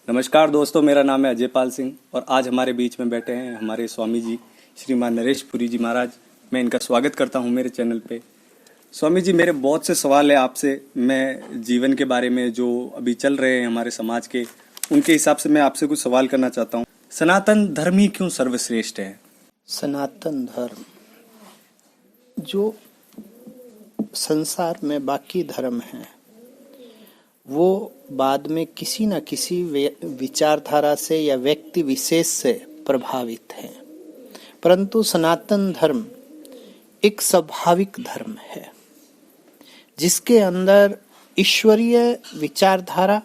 नमस्कार दोस्तों, मेरा नाम है अजय पाल सिंह और आज हमारे बीच में बैठे हैं हमारे स्वामी जी श्रीमान नरेश पुरी जी महाराज। मैं इनका स्वागत करता हूं मेरे चैनल पे। स्वामी जी, मेरे बहुत से सवाल है आपसे। मैं जीवन के बारे में जो अभी चल रहे हैं हमारे समाज के, उनके हिसाब से मैं आपसे कुछ सवाल करना चाहता हूँ। सनातन धर्म ही क्यों सर्वश्रेष्ठ है? सनातन धर्म जो संसार में बाकी धर्म हैं वो बाद में किसी न किसी विचारधारा से या व्यक्ति विशेष से प्रभावित है, परंतु सनातन धर्म एक स्वाभाविक धर्म है जिसके अंदर ईश्वरीय विचारधारा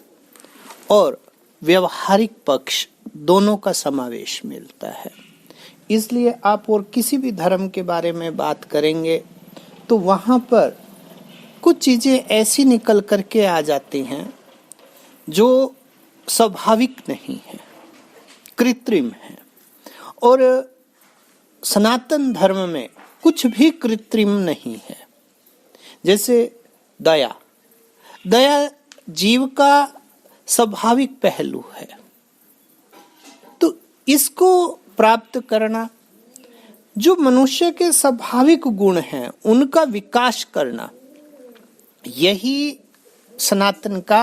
और व्यवहारिक पक्ष दोनों का समावेश मिलता है। इसलिए आप और किसी भी धर्म के बारे में बात करेंगे तो वहाँ पर कुछ चीज़ें ऐसी निकल करके आ जाती हैं जो स्वाभाविक नहीं है, कृत्रिम है। और सनातन धर्म में कुछ भी कृत्रिम नहीं है। जैसे दया जीव का स्वाभाविक पहलू है, तो इसको प्राप्त करना, जो मनुष्य के स्वाभाविक गुण हैं उनका विकास करना, यही सनातन का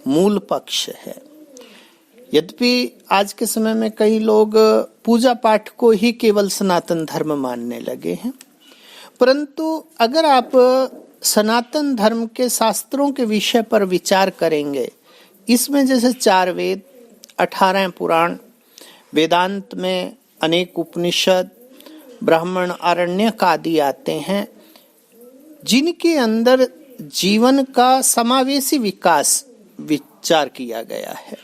मूल पक्ष है। यद्यपि आज के समय में कई लोग पूजा पाठ को ही केवल सनातन धर्म मानने लगे हैं, परंतु अगर आप सनातन धर्म के शास्त्रों के विषय पर विचार करेंगे, इसमें जैसे 4 वेद, 18 पुराण, वेदांत में अनेक उपनिषद, ब्राह्मण, आरण्यक आदि आते हैं, जिनके अंदर जीवन का समावेशी विकास विचार किया गया है।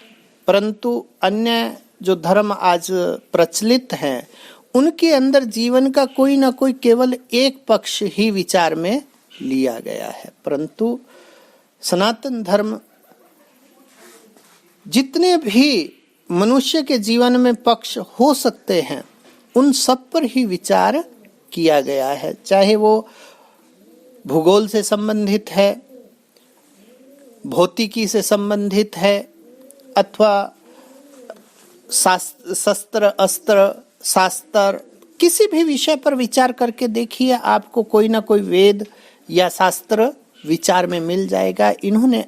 परंतु अन्य जो धर्म आज प्रचलित हैं उनके अंदर जीवन का कोई ना कोई केवल एक पक्ष ही विचार में लिया गया है। परंतु सनातन धर्म जितने भी मनुष्य के जीवन में पक्ष हो सकते हैं उन सब पर ही विचार किया गया है, चाहे वो भूगोल से संबंधित है, भौतिकी से संबंधित है, अथवा शस्त्र अस्त्र शास्त्र, किसी भी विषय पर विचार करके देखिए, आपको कोई ना कोई वेद या शास्त्र विचार में मिल जाएगा। इन्होंने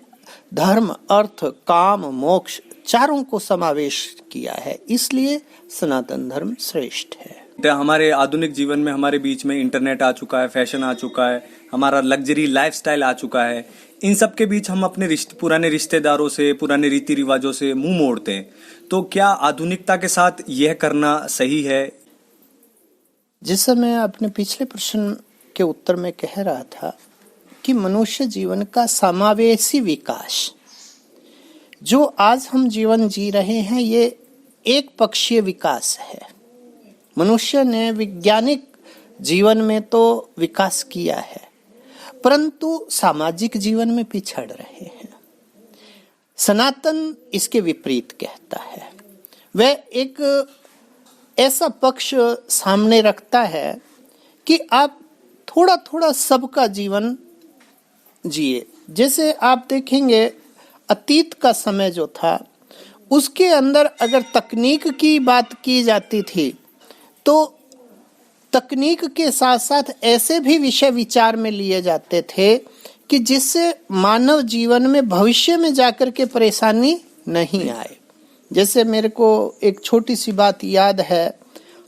धर्म, अर्थ, काम, मोक्ष चारों को समावेश किया है, इसलिए सनातन धर्म श्रेष्ठ है। हमारे आधुनिक जीवन में हमारे बीच में इंटरनेट आ चुका है, फैशन आ चुका है, हमारा लग्जरी लाइफस्टाइल आ चुका है। इन सब के बीच हम अपने पुराने रिश्तेदारों से, पुराने रीति रिवाजों से मुंह मोड़ते हैं। तो क्या आधुनिकता के साथ यह करना सही है? जैसा मैं अपने पिछले प्रश्न के उत्तर में कह रहा था कि मनुष्य जीवन का समावेशी विकास, जो आज हम जीवन जी रहे हैं, ये एक पक्षीय विकास है। मनुष्य ने वैज्ञानिक जीवन में तो विकास किया है, परंतु सामाजिक जीवन में पिछड़ रहे हैं। सनातन इसके विपरीत कहता है। वह एक ऐसा पक्ष सामने रखता है कि आप थोड़ा थोड़ा सबका जीवन जिए। जैसे आप देखेंगे अतीत का समय जो था उसके अंदर अगर तकनीक की बात की जाती थी तो तकनीक के साथ साथ ऐसे भी विषय विचार में लिए जाते थे कि जिससे मानव जीवन में भविष्य में जाकर के परेशानी नहीं आए। जैसे मेरे को एक छोटी सी बात याद है,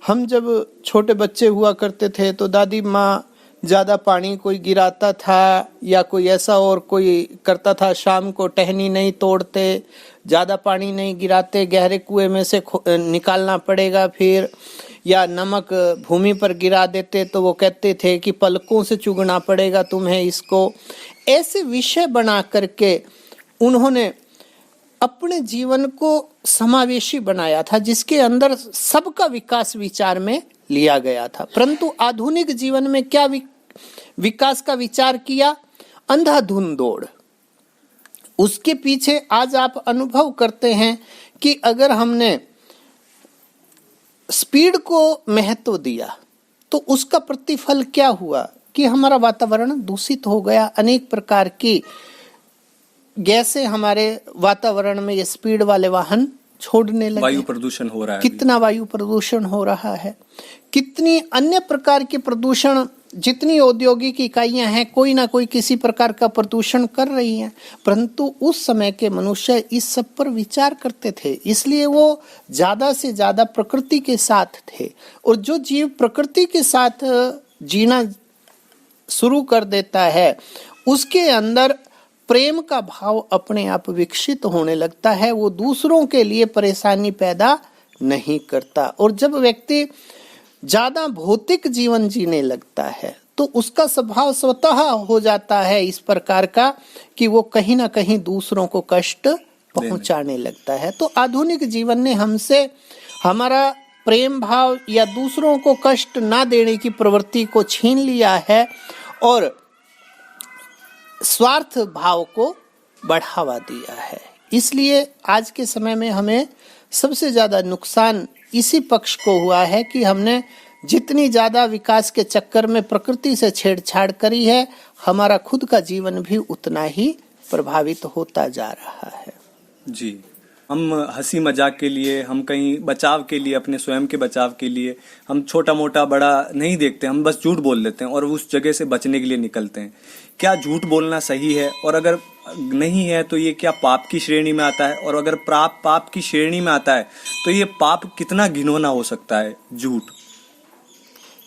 हम जब छोटे बच्चे हुआ करते थे तो दादी माँ ज़्यादा पानी कोई गिराता था या कोई ऐसा और कोई करता था, शाम को टहनी नहीं तोड़ते, ज़्यादा पानी नहीं गिराते, गहरे कुएं में से निकालना पड़ेगा, फिर या नमक भूमि पर गिरा देते तो वो कहते थे कि पलकों से चुगना पड़ेगा तुम्हें इसको। ऐसे विषय बना करके उन्होंने अपने जीवन को समावेशी बनाया था, जिसके अंदर सबका विकास विचार में लिया गया था। परंतु आधुनिक जीवन में क्या विकास का विचार किया? अंधाधुंध दौड़। उसके पीछे आज आप अनुभव करते हैं कि अगर हमने स्पीड को महत्व दिया तो उसका प्रतिफल क्या हुआ कि हमारा वातावरण दूषित हो गया। अनेक प्रकार की गैसें हमारे वातावरण में ये स्पीड वाले वाहन छोड़ने लगे, वायु प्रदूषण हो रहा है, कितना वायु प्रदूषण हो रहा है, कितनी अन्य प्रकार के प्रदूषण, जितनी औद्योगिक इकाइयां हैं कोई ना कोई किसी प्रकार का प्रदूषण कर रही हैं, परंतु उस समय के मनुष्य इस सब पर विचार करते थे, इसलिए वो ज्यादा से ज्यादा प्रकृति के साथ थे। और जो जीव प्रकृति के साथ जीना शुरू कर देता है उसके अंदर प्रेम का भाव अपने आप विकसित होने लगता है, वो दूसरों के लिए परेशानी पैदा नहीं करता। और जब व्यक्ति ज्यादा भौतिक जीवन जीने लगता है तो उसका स्वभाव स्वतः हो जाता है इस प्रकार का कि वो कहीं ना कहीं दूसरों को कष्ट पहुंचाने लगता है। तो आधुनिक जीवन ने हमसे हमारा प्रेम भाव या दूसरों को कष्ट ना देने की प्रवृत्ति को छीन लिया है और स्वार्थ भाव को बढ़ावा दिया है। इसलिए आज के समय में हमें सबसे ज्यादा नुकसान इसी पक्ष को हुआ है कि हमने जितनी ज्यादा विकास के चक्कर में प्रकृति से छेड़छाड़ करी है, हमारा खुद का जीवन भी उतना ही प्रभावित होता जा रहा है। जी, हम हंसी मजाक के लिए, हम कहीं बचाव के लिए, अपने स्वयं के बचाव के लिए हम छोटा मोटा बड़ा नहीं देखते, हम बस झूठ बोल देते हैं और उस जगह से बचने के लिए निकलते हैं। क्या झूठ बोलना सही है? और अगर नहीं है तो ये क्या पाप की श्रेणी में आता है? और अगर पाप की श्रेणी में आता है तो ये पाप कितना घिनौना हो सकता है झूठ?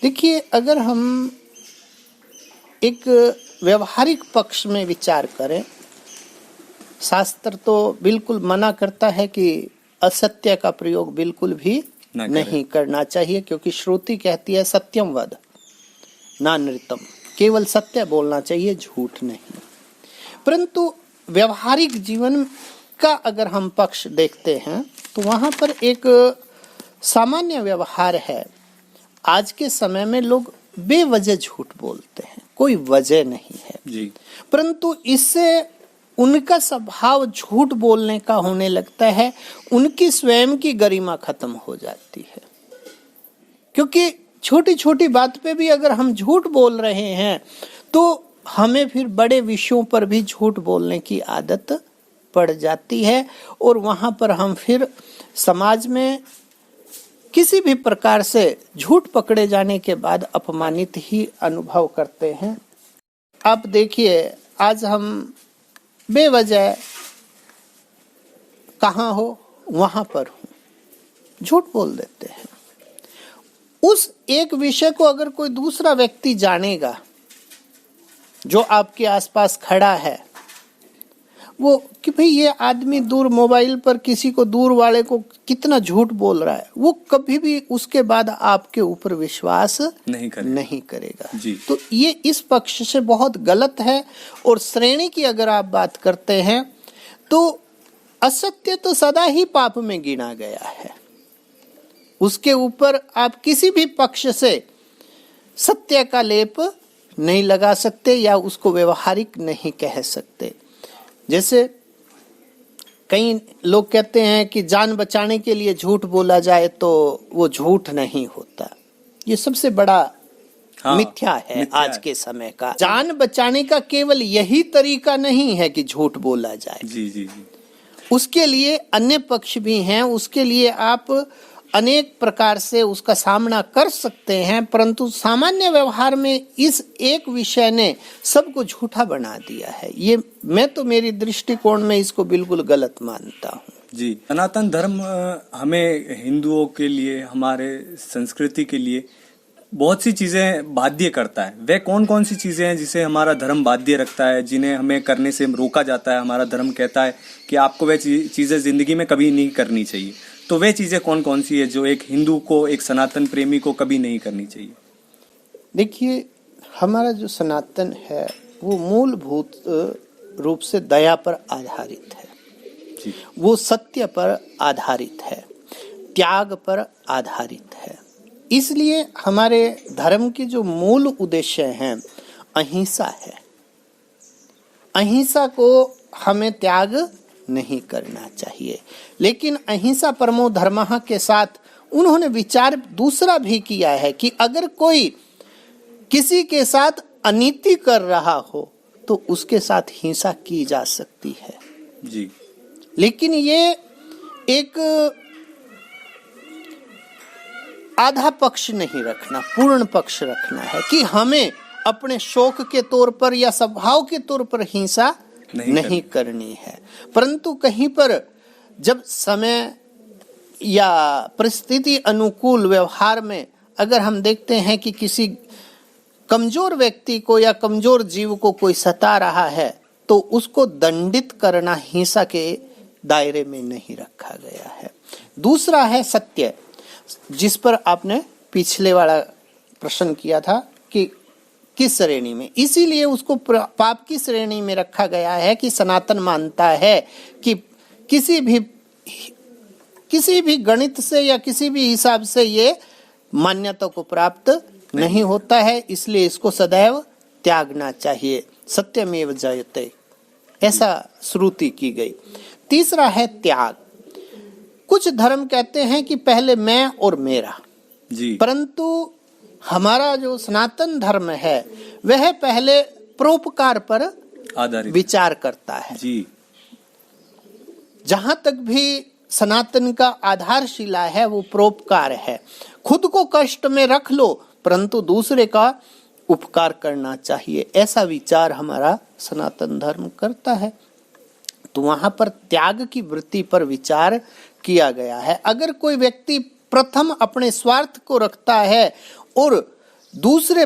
देखिए, अगर हम एक व्यवहारिक पक्ष में विचार करें, शास्त्र तो बिल्कुल मना करता है कि असत्य का प्रयोग बिल्कुल भी नहीं करना चाहिए, क्योंकि श्रुति कहती है सत्यम वद ना नृतम, केवल सत्य बोलना चाहिए, झूठ नहीं। परंतु व्यवहारिक जीवन का अगर हम पक्ष देखते हैं तो वहां पर एक सामान्य व्यवहार है। आज के समय में लोग बेवजह झूठ बोलते हैं, कोई वजह नहीं है जी। परंतु इससे उनका स्वभाव झूठ बोलने का होने लगता है, उनकी स्वयं की गरिमा खत्म हो जाती है। क्योंकि छोटी छोटी बात पे भी अगर हम झूठ बोल रहे हैं तो हमें फिर बड़े विषयों पर भी झूठ बोलने की आदत पड़ जाती है और वहां पर हम फिर समाज में किसी भी प्रकार से झूठ पकड़े जाने के बाद अपमानित ही अनुभव करते हैं। आप देखिए, आज हम बेवजह कहाँ हो वहां पर हूं, झूठ बोल देते हैं। उस एक विषय को अगर कोई दूसरा व्यक्ति जानेगा जो आपके आसपास खड़ा है, वो कि भाई ये आदमी दूर मोबाइल पर किसी को दूर वाले को कितना झूठ बोल रहा है, वो कभी भी उसके बाद आपके ऊपर विश्वास नहीं करेगा जी। तो ये इस पक्ष से बहुत गलत है। और श्रेणी की अगर आप बात करते हैं तो असत्य तो सदा ही पाप में गिना गया है, उसके ऊपर आप किसी भी पक्ष से सत्य का लेप नहीं लगा सकते या उसको व्यवहारिक नहीं कह सकते। जैसे कई लोग कहते हैं कि जान बचाने के लिए झूठ बोला जाए तो वो झूठ नहीं होता, ये सबसे बड़ा मिथ्या है आज के समय का। जान बचाने का केवल यही तरीका नहीं है कि झूठ बोला जाए, जी। उसके लिए अन्य पक्ष भी हैं, उसके लिए आप अनेक प्रकार से उसका सामना कर सकते हैं, परंतु सामान्य व्यवहार में इस एक विषय ने सबको झूठा बना दिया है। ये मैं तो मेरी दृष्टिकोण में इसको बिल्कुल गलत मानता हूँ। जी, सनातन धर्म हमें हिंदुओं के लिए, हमारे संस्कृति के लिए बहुत सी चीजें बाध्य करता है। वे कौन कौन सी चीजें हैं जिसे हमारा धर्म बाध्य रखता है, जिन्हें हमें करने से रोका जाता है? हमारा धर्म कहता है कि आपको वे चीजें जिंदगी में कभी नहीं करनी चाहिए, तो वे चीजें कौन कौन सी है जो एक हिंदू को, एक सनातन प्रेमी को कभी नहीं करनी चाहिए? देखिए, हमारा जो सनातन है वो मूलभूत रूप से दया पर आधारित है जी। वो सत्य पर आधारित है, त्याग पर आधारित है। इसलिए हमारे धर्म के जो मूल उद्देश्य हैं अहिंसा है। अहिंसा को हमें त्याग नहीं करना चाहिए, लेकिन अहिंसा परमो धर्मः के साथ उन्होंने विचार दूसरा भी किया है कि अगर कोई किसी के साथ अनीति कर रहा हो तो उसके साथ हिंसा की जा सकती है जी। लेकिन ये एक आधा पक्ष नहीं रखना, पूर्ण पक्ष रखना है कि हमें अपने शौक के तौर पर या स्वभाव के तौर पर हिंसा नहीं करनी है। परंतु कहीं पर जब समय या परिस्थिति अनुकूल व्यवहार में अगर हम देखते हैं कि किसी कमजोर व्यक्ति को या कमजोर जीव को कोई सता रहा है, तो उसको दंडित करना हिंसा के दायरे में नहीं रखा गया है। दूसरा है सत्य, जिस पर आपने पिछले वाला प्रश्न किया था कि किस श्रेणी में, इसीलिए उसको पाप की श्रेणी में रखा गया है कि सनातन मानता है कि किसी भी गणित से या किसी भी हिसाब से ये मान्यता को प्राप्त नहीं होता है, इसलिए इसको सदैव त्यागना चाहिए। सत्यमेव जयते, ऐसा श्रुति की गई। तीसरा है त्याग। कुछ धर्म कहते हैं कि पहले मैं और मेरा जी, परंतु हमारा जो सनातन धर्म है वह पहले परोपकार पर आधारित विचार करता है जी। जहां तक भी सनातन का आधारशिला है वो परोपकार है। खुद को कष्ट में रख लो परंतु दूसरे का उपकार करना चाहिए, ऐसा विचार हमारा सनातन धर्म करता है। तो वहां पर त्याग की वृत्ति पर विचार किया गया है। अगर कोई व्यक्ति प्रथम अपने स्वार्थ को रखता है और दूसरे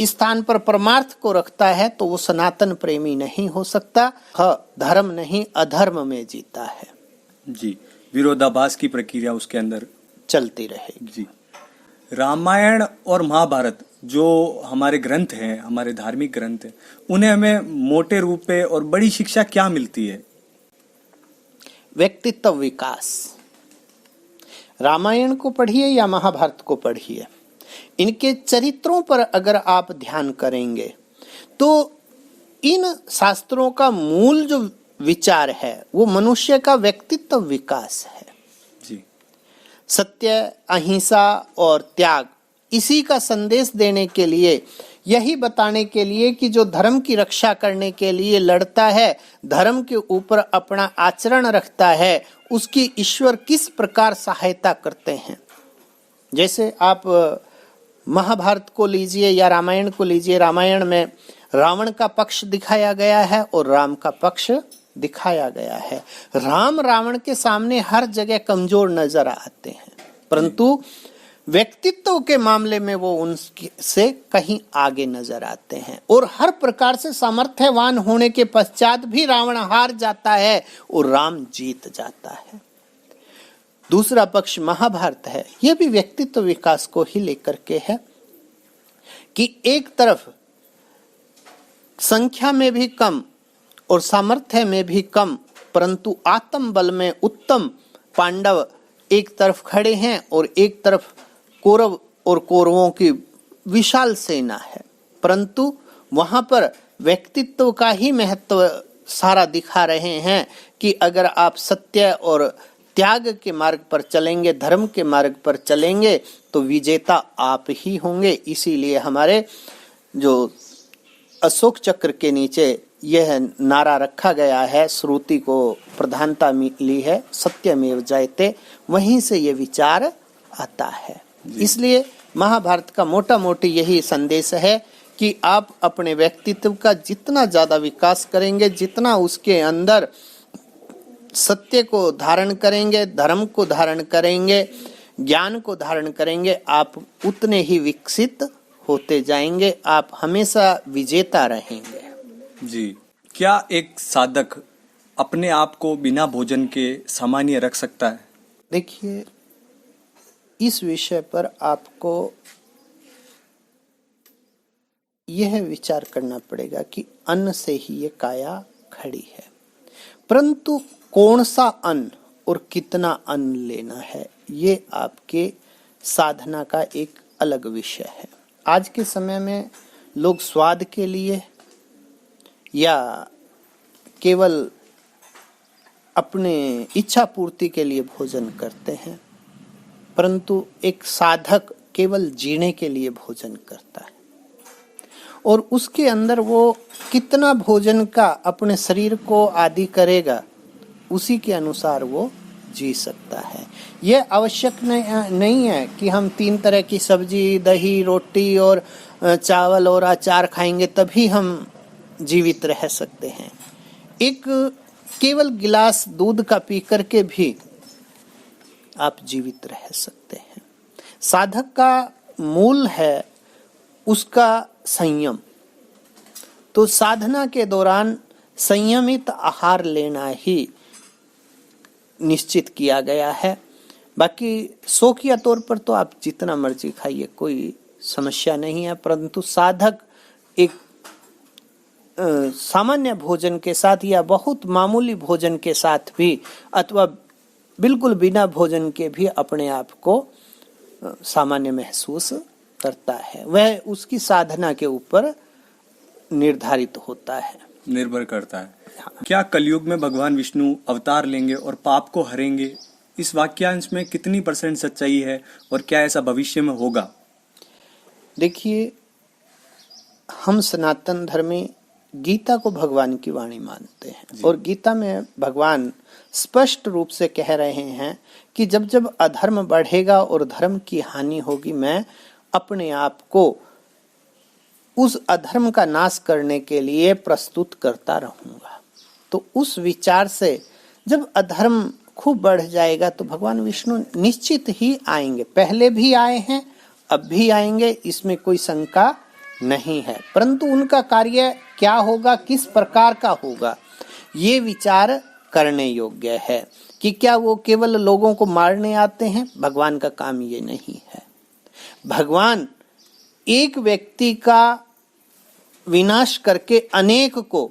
स्थान पर परमार्थ को रखता है तो वो सनातन प्रेमी नहीं हो सकता, धर्म नहीं अधर्म में जीता है जी। विरोधाभास की प्रक्रिया उसके अंदर चलती रहेगी जी। रामायण और महाभारत जो हमारे ग्रंथ हैं, हमारे धार्मिक ग्रंथ हैं, उन्हें हमें मोटे रूप पे और बड़ी शिक्षा क्या मिलती है? व्यक्तित्व विकास। रामायण को पढ़िए या महाभारत को पढ़िए, इनके चरित्रों पर अगर आप ध्यान करेंगे तो इन शास्त्रों का मूल जो विचार है वो मनुष्य का व्यक्तित्व विकास है जी। सत्य, अहिंसा और त्याग, इसी का संदेश देने के लिए, यही बताने के लिए कि जो धर्म की रक्षा करने के लिए लड़ता है, धर्म के ऊपर अपना आचरण रखता है, उसकी ईश्वर किस प्रकार सहायता करते हैं। जैसे आप महाभारत को लीजिए या रामायण को लीजिए, रामायण में रावण का पक्ष दिखाया गया है और राम का पक्ष दिखाया गया है। राम रावण के सामने हर जगह कमजोर नजर आते हैं, परंतु व्यक्तित्व के मामले में वो उनसे कहीं आगे नजर आते हैं और हर प्रकार से सामर्थ्यवान होने के पश्चात भी रावण हार जाता है और राम जीत जाता है। दूसरा पक्ष महाभारत है, यह भी व्यक्तित्व विकास को ही लेकर के है कि एक तरफ संख्या में भी कम और सामर्थ्य में भी कम परंतु आत्म बल में उत्तम पांडव एक तरफ खड़े हैं और एक तरफ कौरव और कौरवों की विशाल सेना है, परंतु वहां पर व्यक्तित्व का ही महत्व सारा दिखा रहे हैं कि अगर आप सत्य और त्याग के मार्ग पर चलेंगे, धर्म के मार्ग पर चलेंगे तो विजेता आप ही होंगे। इसीलिए हमारे जो अशोक चक्र के नीचे यह नारा रखा गया है, श्रुति को प्रधानता मिली है, सत्यमेव जयते, वहीं से ये विचार आता है। इसलिए महाभारत का मोटा मोटी यही संदेश है कि आप अपने व्यक्तित्व का जितना ज्यादा विकास करेंगे, जितना उसके अंदर सत्य को धारण करेंगे, धर्म को धारण करेंगे, ज्ञान को धारण करेंगे, आप उतने ही विकसित होते जाएंगे, आप हमेशा विजेता रहेंगे जी। क्या एक साधक अपने आप को बिना भोजन के सामान्य रख सकता है? देखिए, इस विषय पर आपको यह विचार करना पड़ेगा कि अन्न से ही ये काया खड़ी है, परंतु कौन सा अन्न और कितना अन्न लेना है ये आपके साधना का एक अलग विषय है। आज के समय में लोग स्वाद के लिए या केवल अपने इच्छा पूर्ति के लिए भोजन करते हैं, परंतु एक साधक केवल जीने के लिए भोजन करता है और उसके अंदर वो कितना भोजन का अपने शरीर को आदि करेगा उसी के अनुसार वो जी सकता है। ये आवश्यक नहीं है कि हम 3 तरह की सब्जी, दही, रोटी और चावल और अचार खाएंगे तभी हम जीवित रह सकते हैं। एक केवल गिलास दूध का पी करके भी आप जीवित रह सकते हैं। साधक का मूल है उसका संयम। तो साधना के दौरान संयमित आहार लेना ही निश्चित किया गया है। बाकी शौकिया तौर पर तो आप जितना मर्जी खाइए, कोई समस्या नहीं है, परंतु साधक एक सामान्य भोजन के साथ या बहुत मामूली भोजन के साथ भी अथवा बिल्कुल बिना भोजन के भी अपने आप को सामान्य महसूस करता है। वह उसकी साधना के ऊपर निर्धारित होता है, निर्भर करता है। क्या कलयुग में भगवान विष्णु अवतार लेंगे और पाप को हरेंगे? इस वाक्यांश में कितनी % सच्चाई है और क्या ऐसा भविष्य में होगा? देखिए, हम सनातन धर्मी गीता को भगवान की वाणी मानते हैं और गीता में भगवान स्पष्ट रूप से कह रहे हैं कि जब जब अधर्म बढ़ेगा और धर्म की हानि होगी, मैं अपने आप को उस अधर्म का नाश करने के लिए प्रस्तुत करता रहूंगा। तो उस विचार से जब अधर्म खूब बढ़ जाएगा तो भगवान विष्णु निश्चित ही आएंगे। पहले भी आए हैं, अब भी आएंगे, इसमें कोई शंका नहीं है। परंतु उनका कार्य क्या होगा, किस प्रकार का होगा, ये विचार करने योग्य है कि क्या वो केवल लोगों को मारने आते हैं। भगवान का काम ये नहीं है। भगवान एक व्यक्ति का विनाश करके अनेक को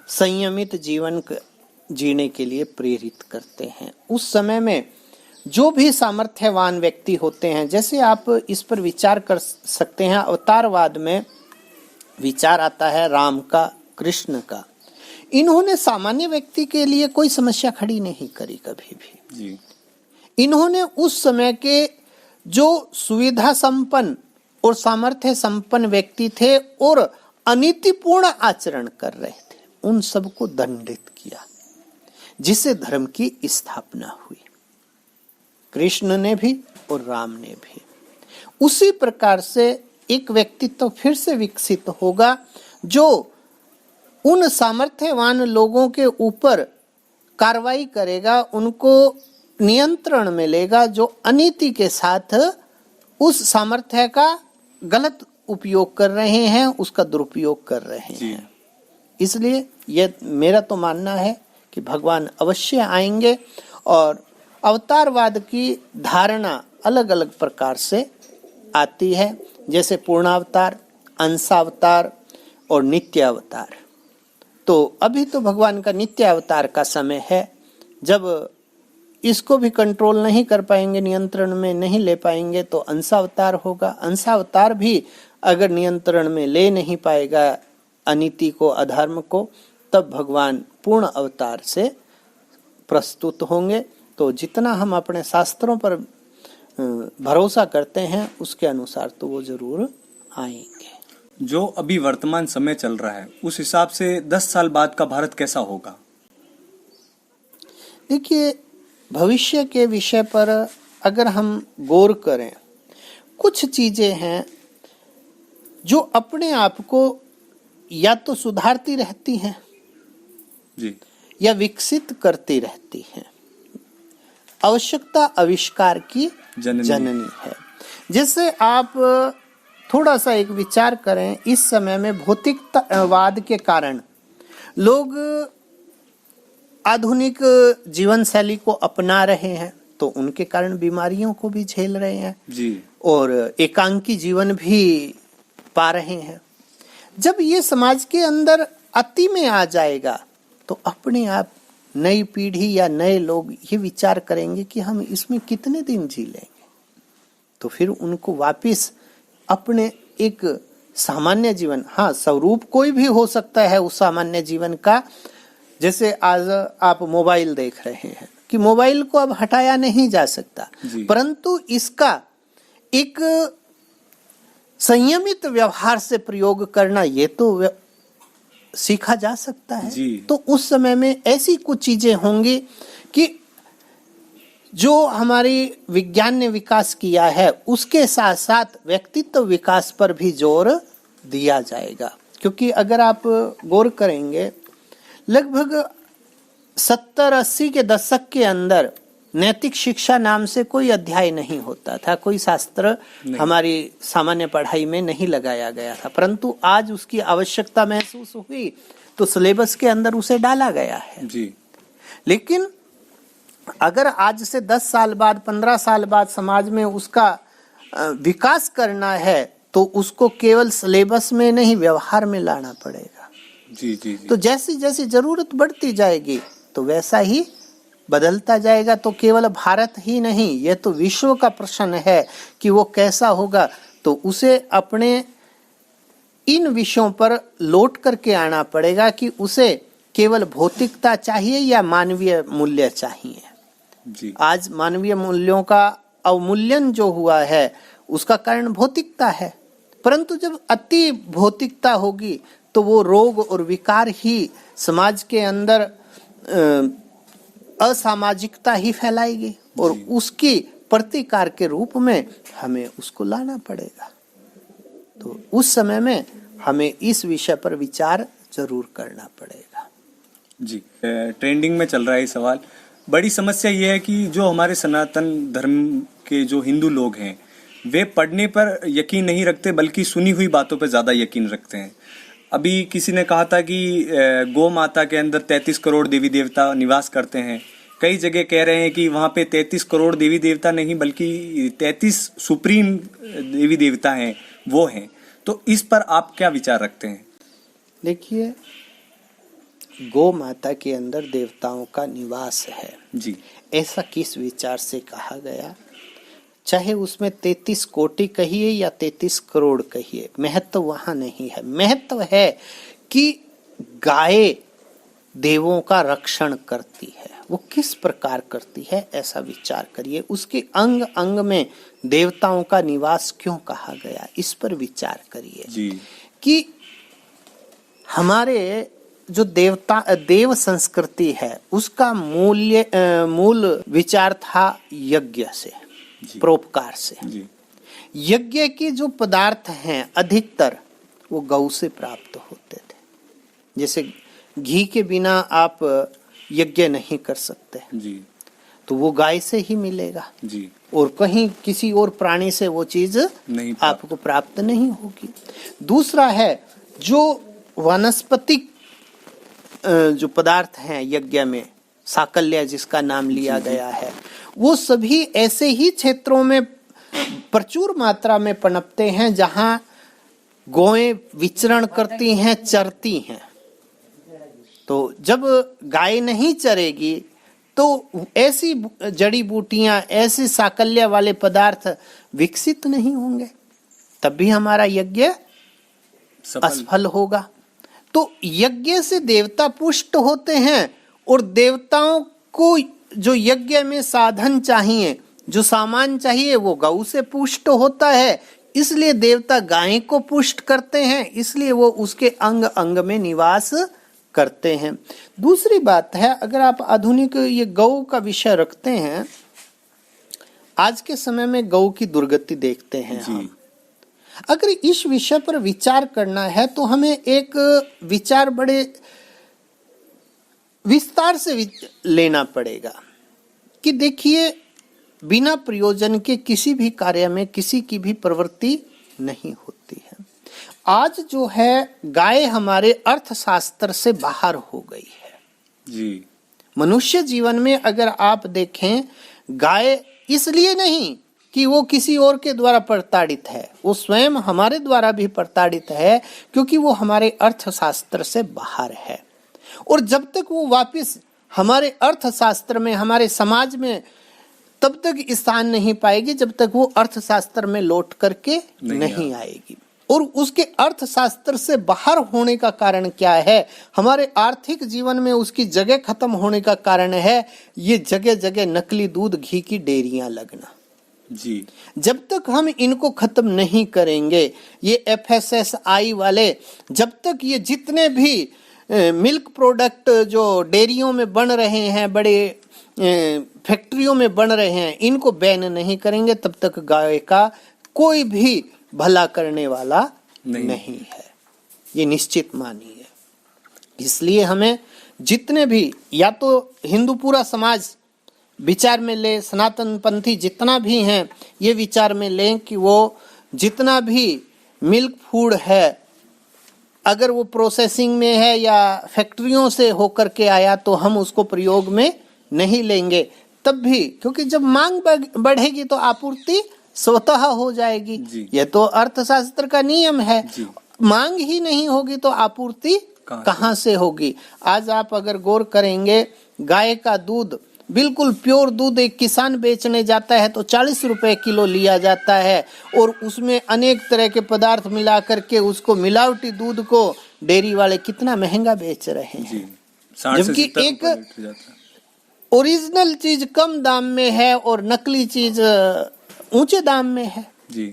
संयमित जीवन जीने के लिए प्रेरित करते हैं। उस समय में जो भी सामर्थ्यवान व्यक्ति होते हैं, जैसे आप इस पर विचार कर सकते हैं, अवतारवाद में विचार आता है राम का, कृष्ण का। इन्होंने सामान्य व्यक्ति के लिए कोई समस्या खड़ी नहीं करी कभी भी जी। इन्होंने उस समय के जो सुविधा संपन्न और सामर्थ्य संपन्न व्यक्ति थे और अनीतिपूर्ण आचरण कर रहे थे, उन सबको दंडित किया, जिससे धर्म की स्थापना हुई। कृष्ण ने भी और राम ने भी। उसी प्रकार से एक व्यक्तित्व फिर से विकसित होगा जो उन सामर्थ्यवान लोगों के ऊपर कार्रवाई करेगा, उनको नियंत्रण में लेगा जो अनीति के साथ उस सामर्थ्य का गलत उपयोग कर रहे हैं, उसका दुरुपयोग कर रहे हैं। इसलिए यह मेरा तो मानना है कि भगवान अवश्य आएंगे और अवतारवाद की धारणा अलग अलग प्रकार से आती है, जैसे पूर्णावतार, अंशावतार और नित्य अवतार। तो अभी तो भगवान का नित्य अवतार का समय है। जब इसको भी कंट्रोल नहीं कर पाएंगे, नियंत्रण में नहीं ले पाएंगे, तो अंशावतार होगा। अंशावतार भी अगर नियंत्रण में ले नहीं पाएगा अनीति को, अधर्म को, तब भगवान पूर्ण अवतार से प्रस्तुत होंगे। तो जितना हम अपने शास्त्रों पर भरोसा करते हैं उसके अनुसार तो वो जरूर आएंगे। जो अभी वर्तमान समय चल रहा है उस हिसाब से 10 साल बाद का भारत कैसा होगा? देखिए, भविष्य के विषय पर अगर हम गौर करें, कुछ चीजें हैं जो अपने आप को या तो सुधारती रहती हैं जी, या विकसित करती रहती हैं। आवश्यकता आविष्कार की जननी है। जैसे आप थोड़ा सा एक विचार करें, इस समय में भौतिकवाद के कारण लोग आधुनिक जीवन शैली को अपना रहे हैं, तो उनके कारण बीमारियों को भी झेल रहे हैं जी, और एकांकी जीवन भी पा रहे हैं। जब ये समाज के अंदर अति में आ जाएगा तो अपने आप नई पीढ़ी या नए लोग ये विचार करेंगे कि हम इसमें कितने दिन जी लेंगे, तो फिर उनको वापस अपने एक सामान्य जीवन, हाँ स्वरूप कोई भी हो सकता है उस सामान्य जीवन का। जैसे आज आप मोबाइल देख रहे हैं कि मोबाइल को अब हटाया नहीं जा सकता, परंतु इसका एक संयमित व्यवहार से प्रयोग करना ये तो सीखा जा सकता है। तो उस समय में ऐसी कुछ चीजें होंगी कि जो हमारी विज्ञान ने विकास किया है उसके साथ साथ व्यक्तित्व विकास पर भी जोर दिया जाएगा। क्योंकि अगर आप गौर करेंगे, लगभग 70-80 के दशक के अंदर नैतिक शिक्षा नाम से कोई अध्याय नहीं होता था, कोई शास्त्र हमारी सामान्य पढ़ाई में नहीं लगाया गया था, परंतु आज उसकी आवश्यकता महसूस हुई तो सिलेबस के अंदर उसे डाला गया है जी। लेकिन अगर आज से 10 साल बाद, 15 साल बाद समाज में उसका विकास करना है तो उसको केवल सिलेबस में नहीं, व्यवहार में लाना पड़ेगा। जी जी जी। तो जैसी जैसी जरूरत बढ़ती जाएगी तो वैसा ही बदलता जाएगा। तो केवल भारत ही नहीं, यह तो विश्व का प्रश्न है कि वो कैसा होगा। तो उसे अपने इन विषयों पर लौट करके आना पड़ेगा कि उसे केवल भौतिकता चाहिए या मानवीय मूल्य चाहिए। जी। आज मानवीय मूल्यों का अवमूल्यन जो हुआ है उसका कारण भौतिकता है, परंतु जब अति भौतिकता होगी तो वो रोग और विकार ही समाज के अंदर असामाजिकता ही फैलाएगी और उसकी प्रतिकार के रूप में हमें उसको लाना पड़ेगा। तो उस समय में हमें इस विषय पर विचार जरूर करना पड़ेगा। जी। ट्रेंडिंग में चल रहा है ये सवाल। बड़ी समस्या ये है कि जो हमारे सनातन धर्म के जो हिंदू लोग हैं वे पढ़ने पर यकीन नहीं रखते बल्कि सुनी हुई बातों पर ज्यादा यकीन रखते हैं। अभी किसी ने कहा था कि गौ माता के अंदर 33 करोड़ देवी देवता निवास करते हैं। कई जगह कह रहे हैं कि वहां पे 33 करोड़ देवी देवता नहीं बल्कि 33 सुप्रीम देवी देवता हैं, वो हैं। तो इस पर आप क्या विचार रखते हैं? देखिए, गौ माता के अंदर देवताओं का निवास है जी। ऐसा किस विचार से कहा गया? चाहे उसमें 33 कोटि कहिए या 33 करोड़ कहिए, महत्व वहां नहीं है। महत्व है कि गाय देवों का रक्षण करती है। वो किस प्रकार करती है ऐसा विचार करिए। उसके अंग अंग में देवताओं का निवास क्यों कहा गया, इस पर विचार करिए जी। कि हमारे जो देव संस्कृति है उसका मूल विचार था यज्ञ से, परोपकार से। जी। यज्ञ के जो पदार्थ हैं अधिकतर वो गौ से प्राप्त होते थे। जैसे घी के बिना आप यज्ञ नहीं कर सकते जी, तो वो गाय से ही मिलेगा जी, और कहीं किसी और प्राणी से वो चीज नहीं आपको प्राप्त नहीं होगी। दूसरा है जो वनस्पतिक जो पदार्थ हैं यज्ञ में, साकल्य जिसका नाम लिया गया है, वो सभी ऐसे ही क्षेत्रों में प्रचुर मात्रा में पनपते हैं जहां गौएं विचरण करती हैं, चरती हैं। तो जब गाय नहीं चरेगी तो ऐसी जड़ी बूटियां, ऐसे साकल्य वाले पदार्थ विकसित नहीं होंगे, तब भी हमारा यज्ञ असफल होगा। तो यज्ञ से देवता पुष्ट होते हैं और देवताओं को जो यज्ञ में साधन चाहिए, जो सामान चाहिए, वो गौ से पुष्ट होता है। इसलिए देवता गाय को पुष्ट करते हैं, इसलिए वो उसके अंग अंग में निवास करते हैं। दूसरी बात है, अगर आप आधुनिक ये गौ का विषय रखते हैं, आज के समय में गौ की दुर्गति देखते हैं हम। अगर इस विषय पर विचार करना है तो हमें एक विचार बड़े विस्तार से लेना पड़ेगा कि देखिए, बिना प्रयोजन के किसी भी कार्य में किसी की भी प्रवृत्ति नहीं होती है। आज जो है गाय हमारे अर्थशास्त्र से बाहर हो गई है जी। मनुष्य जीवन में अगर आप देखें, गाय इसलिए नहीं कि वो किसी और के द्वारा प्रताड़ित है, वो स्वयं हमारे द्वारा भी प्रताड़ित है, क्योंकि वो हमारे अर्थशास्त्र से बाहर है। और जब तक वो वापस हमारे अर्थशास्त्र में, हमारे समाज में तब तक स्थान नहीं पाएगी जब तक वो अर्थशास्त्र में लौट करके नहीं आएगी। और उसके अर्थशास्त्र से बाहर होने का कारण क्या है? हमारे आर्थिक जीवन में उसकी जगह खत्म होने का कारण है ये जगह जगह नकली दूध, घी की डेयरियां लगना जी। जब तक हम इनको खत्म नहीं करेंगे, ये FSSAI वाले, जब तक ये जितने भी मिल्क प्रोडक्ट जो डेयरियों में बन रहे हैं, बड़े फैक्ट्रियों में बन रहे हैं, इनको बैन नहीं करेंगे तब तक गाय का कोई भी भला करने वाला नहीं है, ये निश्चित मानिए। इसलिए हमें जितने भी, या तो हिंदू पूरा समाज विचार में ले, सनातन पंथी जितना भी हैं ये विचार में लें कि वो जितना भी मिल्क फूड है, अगर वो प्रोसेसिंग में है या फैक्ट्रियों से होकर के आया तो हम उसको प्रयोग में नहीं लेंगे। तब भी, क्योंकि जब मांग बढ़ेगी तो आपूर्ति स्वतः हो जाएगी, ये तो अर्थशास्त्र का नियम है। मांग ही नहीं होगी तो आपूर्ति कहाँ से होगी। आज आप अगर गौर करेंगे, गाय का दूध, बिल्कुल प्योर दूध एक किसान बेचने जाता है तो 40 रुपए किलो लिया जाता है, और उसमें अनेक तरह के पदार्थ मिला करके उसको, मिलावटी दूध को डेयरी वाले कितना महंगा बेच रहे हैं, जबकि एक ओरिजिनल चीज कम दाम में है और नकली चीज ऊंचे दाम में है।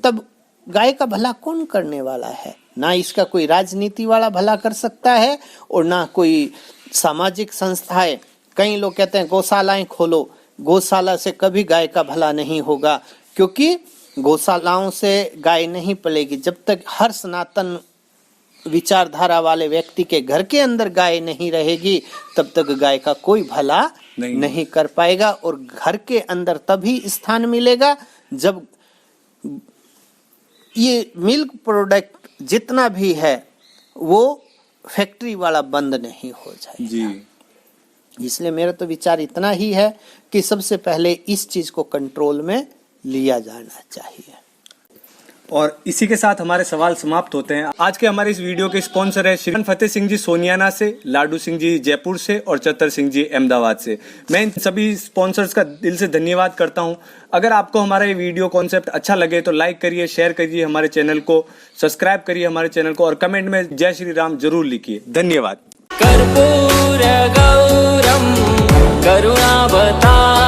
तब गाय का भला कौन करने वाला है? ना इसका कोई राजनीति वाला भला कर सकता है और ना कोई सामाजिक संस्थाएं। कई लोग कहते हैं गौशालाएं खोलो, गौशाला से कभी गाय का भला नहीं होगा, क्योंकि गौशालाओं से गाय नहीं पलेगी। जब तक हर सनातन विचारधारा वाले व्यक्ति के घर के अंदर गाय नहीं रहेगी तब तक गाय का कोई भला नहीं कर पाएगा। और घर के अंदर तभी स्थान मिलेगा जब ये मिल्क प्रोडक्ट जितना भी है वो फैक्ट्री वाला बंद नहीं हो जाएगा। इसलिए मेरा तो विचार इतना ही है कि सबसे पहले इस चीज को कंट्रोल में लिया जाना चाहिए। और इसी के साथ हमारे सवाल समाप्त होते हैं। आज के हमारे इस वीडियो के स्पॉन्सर है श्री फतेह सिंह जी सोनियाना से, लाडू सिंह जी जयपुर से और चतर सिंह जी अहमदाबाद से। मैं इन सभी स्पॉन्सर्स का दिल से धन्यवाद करता हूं। अगर आपको हमारा ये वीडियो कॉन्सेप्ट अच्छा लगे तो लाइक करिए, शेयर करिए, हमारे चैनल को सब्सक्राइब करिए हमारे चैनल को, और कमेंट में जय श्री राम जरूर लिखिए। धन्यवाद। कर्पूर गौरम करुणावतारम्